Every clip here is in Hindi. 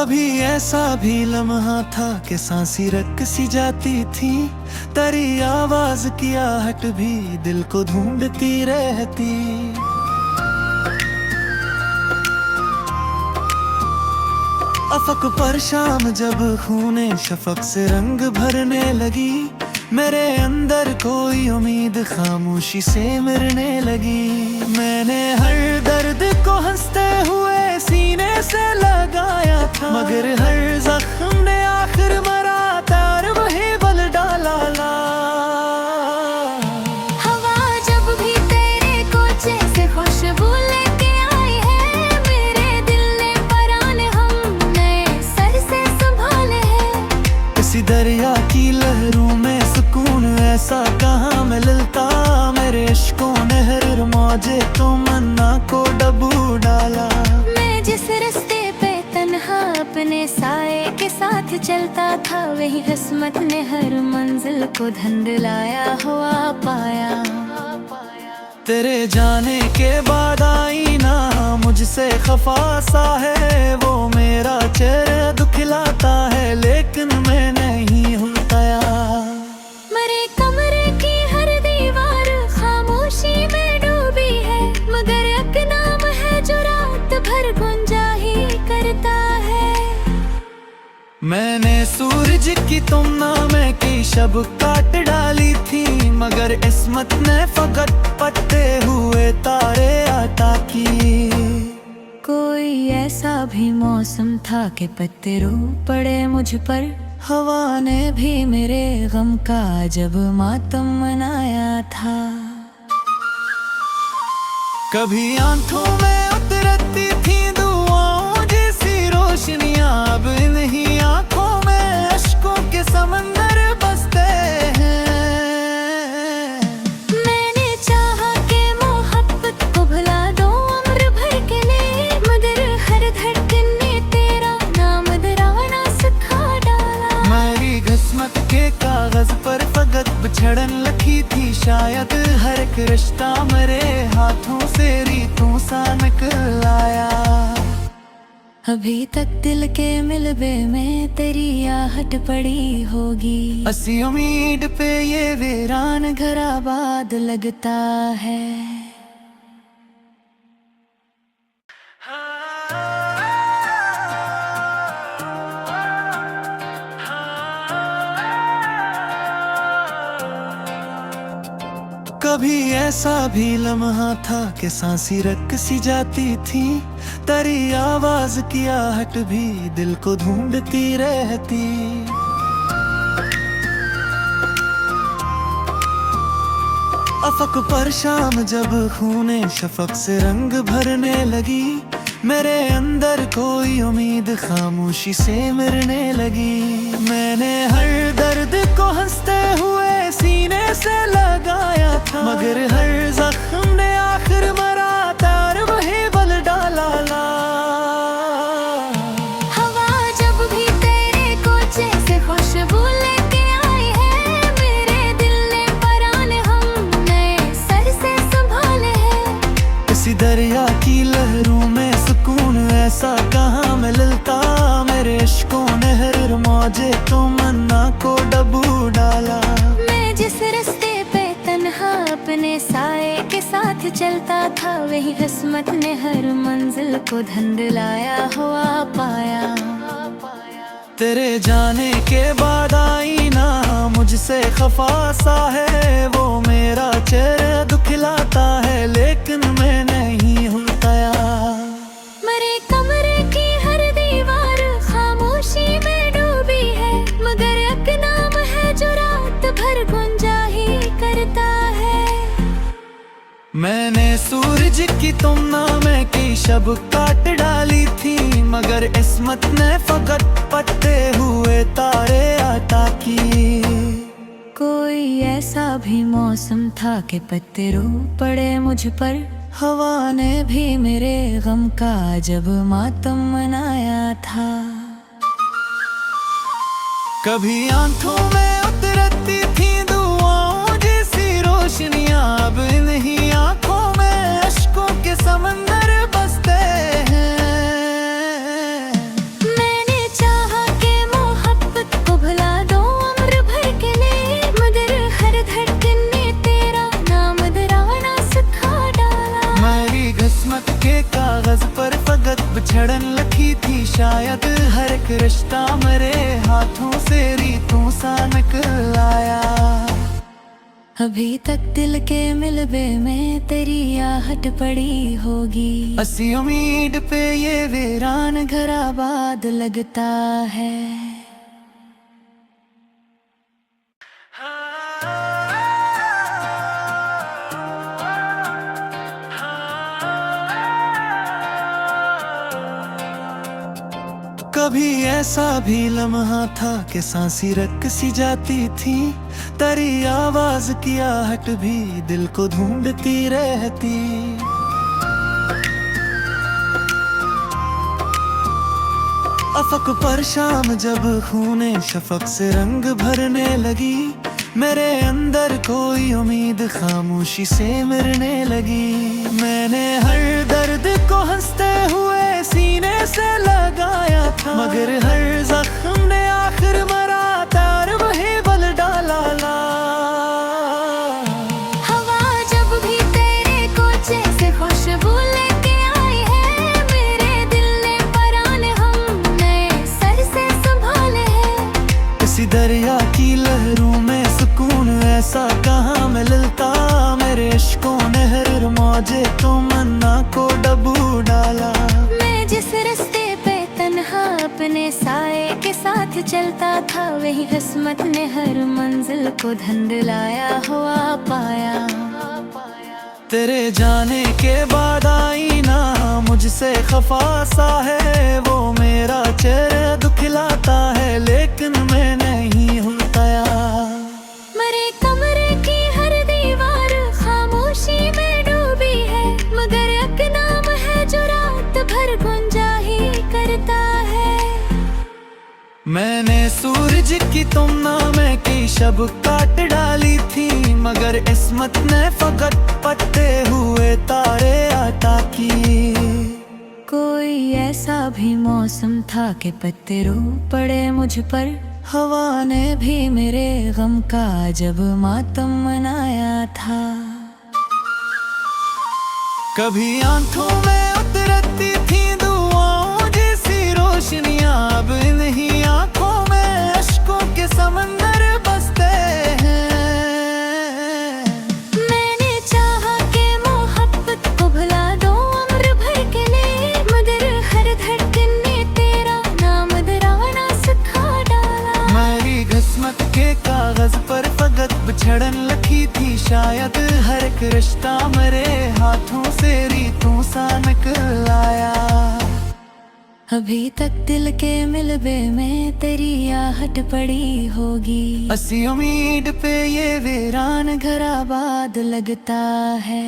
कभी ऐसा भी लम्हा था कि सांसी रक सी जाती थी, तेरी आवाज की आहट भी दिल को ढूंढती रहती। अफक पर शाम जब खूने शफक से रंग भरने लगी, मेरे अंदर कोई उम्मीद खामोशी से मरने लगी। मैंने हर दर्द को हंसते हुए सीने से लगाया था, मगर हर जख्म ने आखिर मरा तार वही बल डाला ला। हवा जब भी तेरे कोचे से खुशबू लेके आई है, मेरे दिल ने परान हम नए सर से संभाले हैं। किसी दरिया की लहरों में सुकून ऐसा कहाँ मिलता, मेरे इश्कों ने हर मौजे तो मन्ना को डबू डाला। मैं जिस रास्ते पे तन्हा अपने साए के साथ चलता था, वही किस्मत ने हर मंजिल को धंधलाया हुआ पाया। तेरे जाने के बाद आई ना मुझसे खफा सा है, वो मेरा चेहरा दुखलाता है लेकिन मैं नहीं हूँ तैयार। मेरे कमरे की हर दीवार खामोशी में डूबी है, मगर एक नाम है जो रात भर गुंजा ही करता है। मैंने सूरज की तुम नामे की शब काट डाली थी, मगर किस्मत ने फकत पत्ते हुए तारे अता की। कोई ऐसा भी मौसम था कि पत्ते रो पड़े मुझ पर, हवा ने भी मेरे गम का जब मातम मनाया था। कभी आंखों में उतरती थी दुआओं जैसी रोशनियां, अब इन्हीं आंखों में अश्कों के समंदर बसते हैं। मैंने चाहा कि मोहब्बत को भुला दो उम्र भर के लिए, मगर हर धड़कन ने तेरा नाम दराना सिखा डाला। मेरी किस्मत के कागज पर फकत बिछड़न लिखी थी, शायद हर एक रिश्ता मेरे हाथों से रीतों सा निकल आया। अभी तक दिल के मिलबे में तेरी आहट पड़ी होगी, असी उम्मीद पे ये वीरान घर आबाद लगता है। कभी ऐसा भी लम्हा था कि सांसी रक सी जाती थी, तेरी आवाज की आहट भी दिल को ढूंढती रहती। अफक पर शाम जब खूने शफक से रंग भरने लगी, मेरे अंदर कोई उम्मीद खामोशी से मरने लगी। मैंने हर दर्द को हंसते हुए सीने से लगाया था, मगर हर जख्म ने आखिर मरा तार वही बल डाला ला। हवा जब भी तेरे कोचे से खुशबू लेके आई है, मेरे दिल ने परान हम नए सर से संभाले हैं। किसी दरिया की लहरों में सुकून ऐसा कहाँ मिलता, मेरे इश्कों ने हर मौजे तो मन्ना को डबू डाला। मैं जिस रास्ते पे तन्हा अपने साए के साथ चलता था, वही किस्मत ने हर मंजिल को धंधलाया हुआ पाया। तेरे जाने के बाद आई ना मुझसे खफा सा है, वो मेरा चेहरा दुखलाता है लेकिन मैं नहीं हूँ तैयार। मेरे कमरे की हर दीवार खामोशी में डूबी है, मगर एक नाम है जो रात भर गुंजा ही करता है। मैंने सूरज की तुम नामे की शब काट डाली थी, मगर किस्मत ने फकत पत्ते हुए तारे अता की। कोई ऐसा भी मौसम था कि पत्ते रो पड़े मुझ पर, हवा ने भी मेरे गम का जब मातम मनाया था। कभी आंखों में उतरती थी दुआओं जैसी रोशनियां, अब इन्हीं आंखों में अश्कों के समंदर बसते हैं। मैंने बिछड़न लगी थी शायद हर एक रिश्ता मेरे हाथों से रीतों सा निकल आया। अभी तक दिल के मिलबे में तेरी आहट पड़ी होगी। असी उम्मीद पे ये वीरान घर आबाद लगता है। कभी ऐसा भी लम्हा था कि सांसी रक सी जाती थी, तेरी आवाज की आहट भी दिल को ढूंढती रहती। अफक पर शाम जब खूने शफक से रंग भरने लगी, मेरे अंदर कोई उम्मीद खामोशी से मरने लगी। मैंने हर दर्द को हंसते हुए सीने से लगाया था, मगर हर जख्म ने आखिर मरा तार वही बल डाला ला। हवा जब भी तेरे कोचे से खुशबू लेके आई है, मेरे दिल ने परान हम नए सर से संभाले हैं। किसी दरिया की लहरों में सुकून ऐसा कहाँ मिलता, मेरे इश्कों ने हर मौजे तो मन्ना को डबू डाला। मैं जिस रास्ते पे तन्हा अपने साए के साथ चलता था, वही किस्मत ने हर मंजिल को धंधलाया हुआ पाया। तेरे जाने के बाद आई ना मुझसे खफा सा है, वो मेरा चेहरा दुखलाता है लेकिन मैं नहीं हूँ तैयार। मेरे कमरे की हर दीवार खामोशी में डूबी है, मगर एक नाम है जो रात भर गुंजा ही करता है। मैंने सूरज की तुमना में की शब काट डाली थी, मगर किस्मत ने फकत पत्ते हुए तारे अता की। कोई ऐसा भी मौसम था कि पत्ते रो पड़े मुझ पर, हवा ने भी मेरे गम का जब मातम मनाया था। कभी आंखों में उतरती थी दुआओं जैसी रोशनियां, अब इन्हीं आंखों में अश्कों के समंदर बसते हैं। मैंने चाहा कि मोहब्बत को भुला दो उम्र भर के लिए, मगर हर धड़कन ने तेरा नाम दराना सिखा डाला। मेरी किस्मत के कागज पर फकत बिछड़न लगी थी शायद हर एक रिश्ता मेरे हाथों से रीतों सा निकल आया। अभी तक दिल के मिलबे में तेरी आहट पड़ी होगी। असी उम्मीद पे ये वीरान घर आबाद लगता है।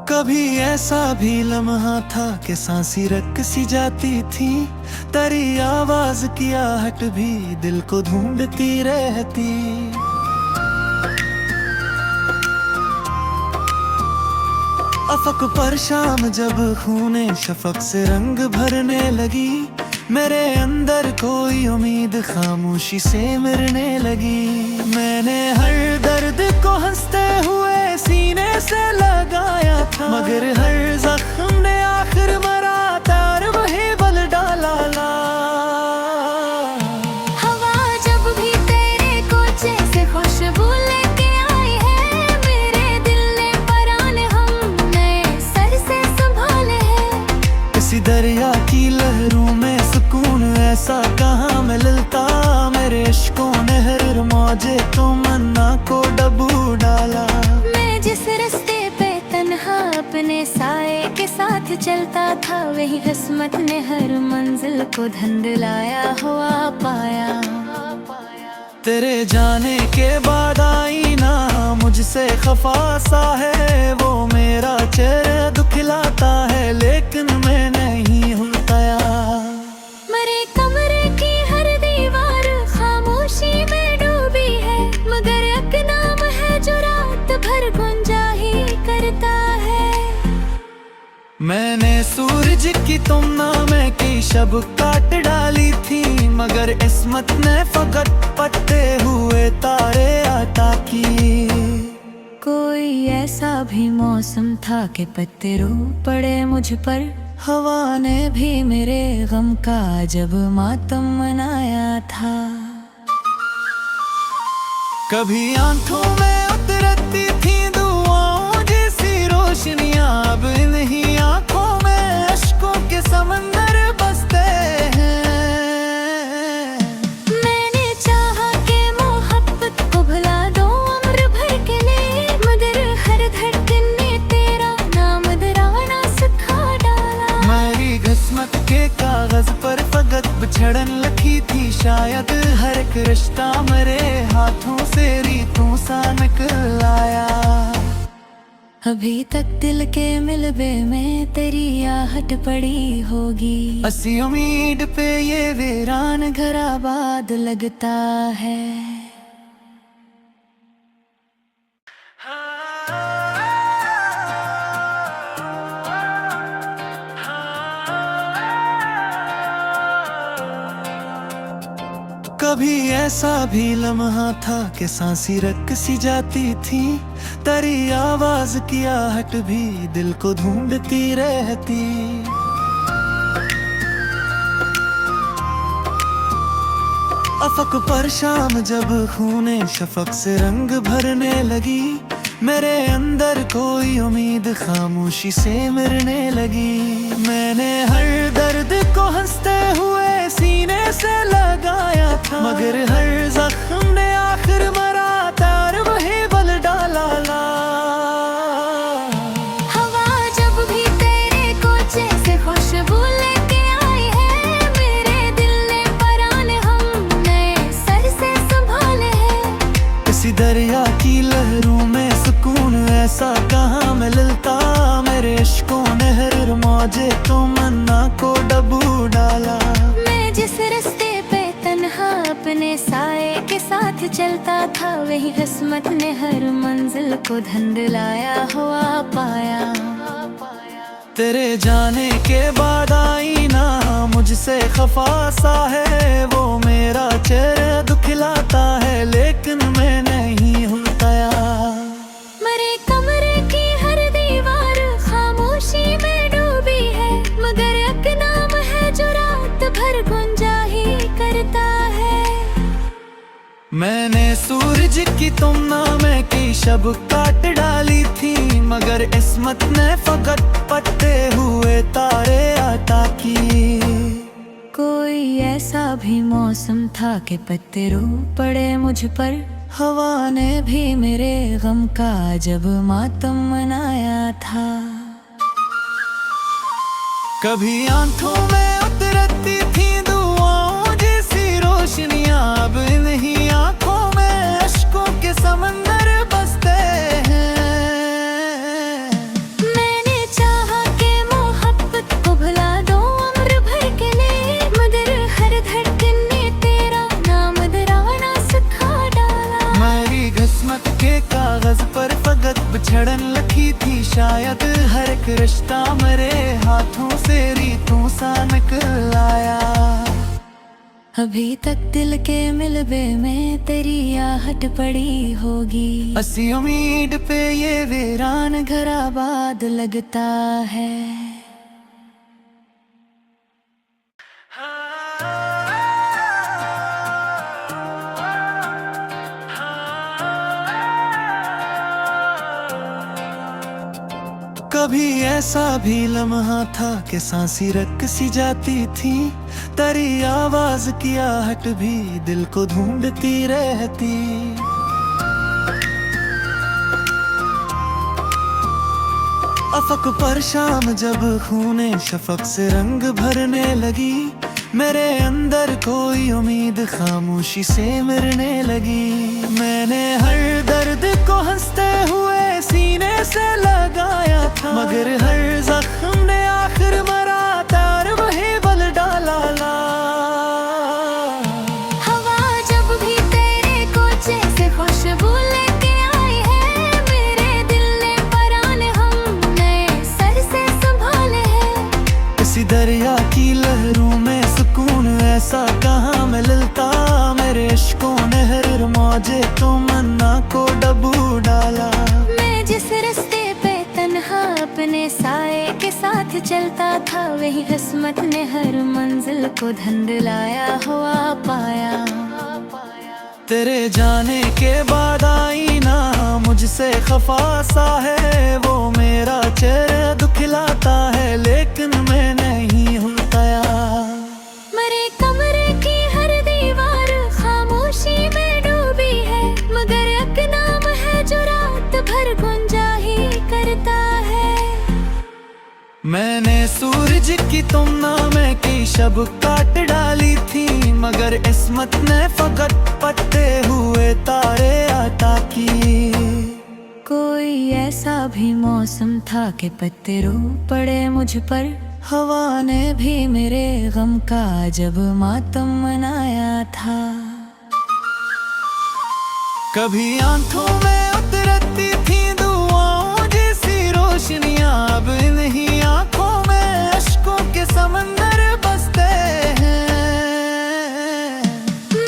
कभी ऐसा भी लम्हा था कि सांसी रक सी जाती थी, तेरी आवाज की आहट भी दिल को ढूंढती रहती। अफक पर शाम जब खूने शफक से रंग भरने लगी, मेरे अंदर कोई उम्मीद खामोशी से मरने लगी। मैंने हर दर्द को हंसते हुए सीने से लगाया था, मगर हर जख्म ने आखिर मरा तार वही बल डाला ला। हवा जब भी तेरे कोचे से खुशबू लेके आई है, मेरे दिल ने परान हम नए सर से संभाले हैं। किसी दरिया की लहरों में सुकून ऐसा कहाँ मिलता, मेरे इश्कों ने हर मौजे तो मन्ना को डबू डाला। मैं जिस रास्ते पे तन्हा अपने साए के साथ चलता था, वही किस्मत ने हर मंजिल को धंधलाया हुआ पाया। तेरे जाने के बाद आई ना मुझसे खफा सा है, वो मेरा चेहरा दुखलाता है लेकिन मैं नहीं हूँ तैयार। मेरे कमरे की हर दीवार खामोशी में डूबी है, मगर एक नाम है जो रात भर गुंजा ही करता है। मैंने सूरज सूरज की तुम नामे की शब काट डाली थी, मगर किस्मत ने फकत पत्ते हुए तारे अता की। कोई ऐसा भी मौसम था कि पत्ते रो पड़े मुझ पर, हवा ने भी मेरे गम का जब मातम मनाया था। कभी आंखों में उतरती थी दुआओं जैसी रोशनियां, अब इन्हीं आंखों में अश्कों के समंदर बसते हैं। मैंने चाहा कि मोहब्बत को भुला दो उम्र भर के लिए, मगर हर धड़कन ने तेरा नाम दराना सिखा डाला। मेरी किस्मत के कागज पर फकत बिछड़न लिखी थी, शायद हर एक रिश्ता मेरे हाथों से रीतों सा निकल आया। अभी तक दिल के मिलबे में तेरी आहट पड़ी होगी, असी उम्मीद पे ये वीरान घर आबाद लगता है। कभी ऐसा भी लम्हा था कि सांसी रक सी जाती थी, तेरी आवाज की आहट भी दिल को ढूंढती रहती। अफक पर शाम जब खूने शफक से रंग भरने लगी, मेरे अंदर कोई उम्मीद खामोशी से मरने लगी। मैंने हर दर्द को हंसते हुए सीने से लगाया था, मगर हर जख्म ने आखिर मरा तार वही बल डाला ला। हवा जब भी तेरे कोचे से खुशबू लेके आई है, मेरे दिल ने पराने हम नए सर से संभाले हैं। किसी दरिया की लहरों में सुकून ऐसा कहाँ मिलता, मेरे इश्कों ने हर मौजे तो मन्ना को डबू डाला। मैं जिस रास्ते पे तन्हा अपने साए के साथ चलता था, वही किस्मत ने हर मंजिल को धुंधलाया हुआ पाया। तेरे जाने के बाद आईना मुझसे खफा सा है, वो मेरा चेहरा दुखलाता है लेकिन मैं नहीं हूँ तैयार। मेरे कमरे की हर दीवार खामोशी में डूबी है, मगर एक नाम है जो रात भर गुंजा ही करता है। मैंने सूरज की तुम नामे की शब काट डाली थी, मगर किस्मत ने फकत पत्ते हुए तारे अता की। कोई ऐसा भी मौसम था कि पत्ते रो पड़े मुझ पर, हवा ने भी मेरे गम का जब मातम मनाया था। कभी आंखों में उतरती थी दुआओं जैसी रोशनियां, अब इन्हीं आंखों में अश्कों के समंदर बसते हैं। मैंने चाहा कि मोहब्बत को भुला दो उम्र भर के लिए, मगर हर धड़कन ने तेरा नाम दराना सिखा डाला। मेरी किस्मत के कागज पर फकत बिछड़न लिखी थी, शायद हर एक रिश्ता मेरे हाथों से रीतों सा निकल आया। अभी तक दिल के मिलबे में तेरी आहट पड़ी होगी, असी उम्मीद पे ये वीरान घर आबाद लगता है। कभी ऐसा भी लम्हा था कि सांसी रक सी जाती थी, तेरी आवाज की आहट भी दिल को ढूंढती रहती। अफक पर शाम जब खूने शफक से रंग भरने लगी, मेरे अंदर कोई उम्मीद खामोशी से मरने लगी। मैंने हर दर्द को हंसते हुए सीने से लगाया था, मगर हर जख्म ने आखिर मरा तार वही बल डाला ला। हवा जब भी तेरे कोचे से खुशबू लेके आई है, मेरे दिल ने पराने हम नए सर से संभाले हैं। दरिया की लहरों में सुकून ऐसा कहाँ मिलता। मेरे इश्कों ने हर मौजे तो मन्ना को डबू डाला। मैं जिस रास्ते पे तन्हा अपने साए के साथ चलता था, वही किस्मत ने हर मंजिल को धंधलाया हुआ पाया। तेरे जाने के बाद आई ना मुझसे खफा सा है, वो मेरा चेहरा दुखलाता है लेकिन मैं नहीं हूँ तैयार। मेरे कमरे की हर दीवार खामोशी में डूबी है, मगर एक नाम है जो रात भर गुंजा ही करता है। मैंने सूरज की तुम नामे की शब काट डाली थी, मगर किस्मत ने फकत पत्ते हुए तारे अता किए। कोई ऐसा भी मौसम था कि पत्ते रो पड़े मुझ पर, हवा ने भी मेरे गम का जब मातम मनाया था। कभी आंखों में उतरती थी दुआओं जैसी रोशनियां, अब इन्हीं आंखों में अश्कों के समंदर बसते हैं।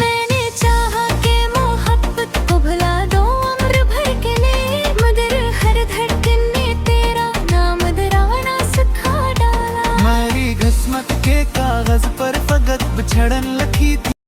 मैंने चाहा कि मोहब्बत को भुला दो उम्र भर के लिए, मगर हर धड़कन ने तेरा नाम दराना सिखा डाला। मेरी किस्मत के कागज पर फकत बिछड़न लिखी थी।